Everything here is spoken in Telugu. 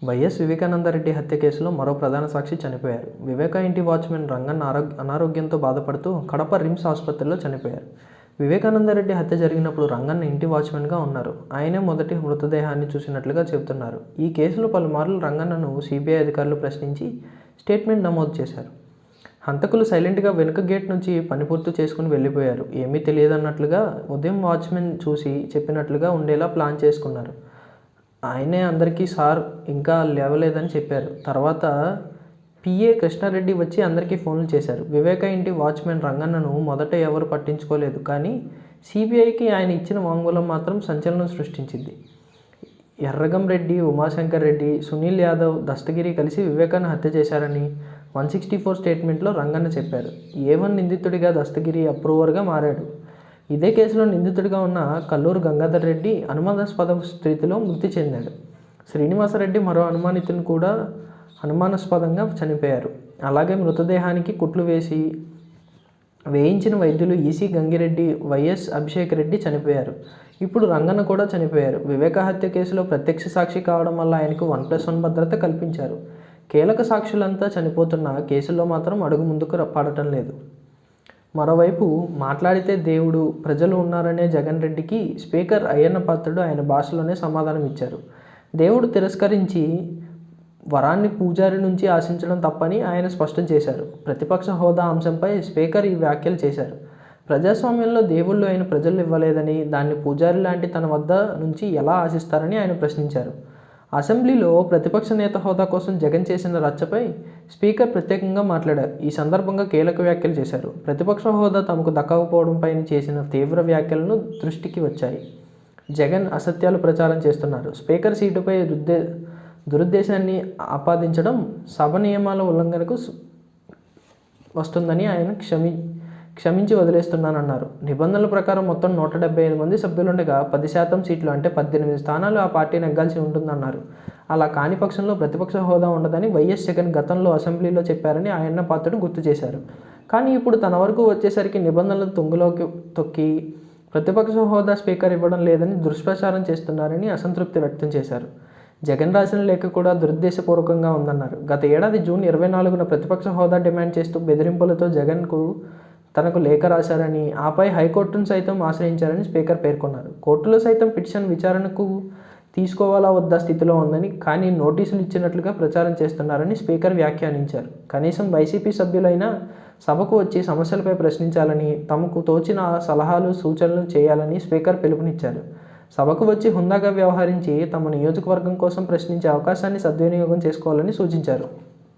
వైఎస్ వివేకానందరెడ్డి హత్య కేసులో మరో ప్రధాన సాక్షి చనిపోయారు. వివేకా ఇంటి వాచ్మెన్ రంగన్న అనారోగ్యంతో బాధపడుతూ కడప రిమ్స్ ఆసుపత్రిలో చనిపోయారు. వివేకానందరెడ్డి హత్య జరిగినప్పుడు రంగన్న ఇంటి వాచ్మెన్గా ఉన్నారు. ఆయనే మొదటి మృతదేహాన్ని చూసినట్లుగా చెబుతున్నారు. ఈ కేసులో పలుమార్లు రంగన్నను సిబిఐ అధికారులు ప్రశ్నించి స్టేట్మెంట్ నమోదు చేశారు. హంతకులు సైలెంట్గా వెనుక గేట్ నుంచి పని పూర్తి చేసుకుని వెళ్ళిపోయారు. ఏమీ తెలియదన్నట్లుగా ఉదయం వాచ్మెన్ చూసి చెప్పినట్లుగా ఉండేలా ప్లాన్ చేసుకున్నారు. ఆయనే అందరికీ సార్ ఇంకా లేవలేదని చెప్పారు. తర్వాత పిఏ కృష్ణారెడ్డి వచ్చి అందరికీ ఫోన్లు చేశారు. వివేకా ఇంటి వాచ్మెన్ రంగన్నను మొదట ఎవరు పట్టించుకోలేదు. కానీ సిబిఐకి ఆయన ఇచ్చిన వాంగ్మూలం మాత్రం సంచలనం సృష్టించింది. ఎర్రగం రెడ్డి, ఉమాశంకర్ రెడ్డి, సునీల్ యాదవ్, దస్తగిరి కలిసి వివేకాను హత్య చేశారని 164 స్టేట్మెంట్లో రంగన్న చెప్పారు. A1 నిందితుడిగా దస్తగిరి అప్రూవర్గా మారాడు. ఇదే కేసులో నిందితుడిగా ఉన్న కల్లూరు గంగాధర్ రెడ్డి అనుమానాస్పద స్థితిలో మృతి చెందాడు. శ్రీనివాసరెడ్డి మరో అనుమానితుని కూడా అనుమానాస్పదంగా చనిపోయారు. అలాగే మృతదేహానికి కుట్లు వేయించిన వైద్యులు ఈసీ గంగిరెడ్డి, వైఎస్ అభిషేక్ రెడ్డి చనిపోయారు. ఇప్పుడు రంగన్న కూడా చనిపోయారు. వివేకా హత్య కేసులో ప్రత్యక్ష సాక్షి కావడం వల్ల ఆయనకు 1+1 భద్రత కల్పించారు. కీలక సాక్షులంతా చనిపోతున్న కేసుల్లో మాత్రం అడుగు ముందుకు పడటం లేదు. మరోవైపు మాట్లాడితే దేవుడు, ప్రజలు ఉన్నారనే జగన్ రెడ్డికి స్పీకర్ అయ్యన్న పాత్రుడు ఆయన భాషలోనే సమాధానం ఇచ్చారు. దేవుడు తిరస్కరించి వరాన్ని పూజారి నుంచి ఆశించడం తప్పని ఆయన స్పష్టం చేశారు. ప్రతిపక్ష హోదా అంశంపై స్పీకర్ ఈ వ్యాఖ్యలు చేశారు. ప్రజాస్వామ్యంలో దేవుళ్ళు అయిన ప్రజలు ఇవ్వలేదని దాన్ని పూజారి లాంటి తన వద్ద నుంచి ఎలా ఆశిస్తారని ఆయన ప్రశ్నించారు. అసెంబ్లీలో ప్రతిపక్ష నేత హోదా కోసం జగన్ చేసిన రచ్చపై స్పీకర్ ప్రత్యేకంగా మాట్లాడారు. ఈ సందర్భంగా కీలక వ్యాఖ్యలు చేశారు. ప్రతిపక్ష హోదా తమకు దక్కకపోవడంపై చేసిన తీవ్ర వ్యాఖ్యలను దృష్టికి వచ్చాయి. జగన్ అసత్యాలు ప్రచారం చేస్తున్నారు. స్పీకర్ సీటుపై దురుద్దేశాన్ని ఆపాదించడం సభ నియమాల ఉల్లంఘనకు వస్తుందని ఆయన క్షమించి వదిలేస్తున్నానన్నారు. నిబంధనల ప్రకారం మొత్తం 175 మంది సభ్యులుండగా 10% సీట్లు అంటే 18 స్థానాలు ఆ పార్టీ నెగ్గాల్సి ఉంటుందన్నారు. అలా కాని పక్షంలో ప్రతిపక్ష హోదా ఉండదని వైఎస్ జగన్ గతంలో అసెంబ్లీలో చెప్పారని అయ్యన్న పాత్రుడు గుర్తు చేశారు. కానీ ఇప్పుడు తన వరకు వచ్చేసరికి నిబంధనలు తుంగలోకి తొక్కి ప్రతిపక్ష హోదా స్పీకర్ ఇవ్వడం లేదని దుష్ప్రచారం చేస్తున్నారని అసంతృప్తి వ్యక్తం చేశారు. జగన్ రాసిన లేఖ కూడా దురుద్దేశపూర్వకంగా ఉందన్నారు. గత ఏడాది జూన్ 24న ప్రతిపక్ష హోదా డిమాండ్ చేస్తూ బెదిరింపులతో తనకు లేఖ రాశారని, ఆపై హైకోర్టును సైతం ఆశ్రయించారని స్పీకర్ పేర్కొన్నారు. కోర్టులో సైతం పిటిషన్ విచారణకు తీసుకోవాలా వద్దా స్థితిలో ఉందని, కానీ నోటీసులు ఇచ్చినట్లుగా ప్రచారం చేస్తున్నారని స్పీకర్ వ్యాఖ్యానించారు. కనీసం వైసీపీ సభ్యులైనా సభకు వచ్చి సమస్యలపై ప్రశ్నించాలని, తమకు తోచిన సలహాలు సూచనలు చేయాలని స్పీకర్ పిలుపునిచ్చారు. సభకు వచ్చి హుందాగా వ్యవహరించి తమ నియోజకవర్గం కోసం ప్రశ్నించే అవకాశాన్ని సద్వినియోగం చేసుకోవాలని సూచించారు.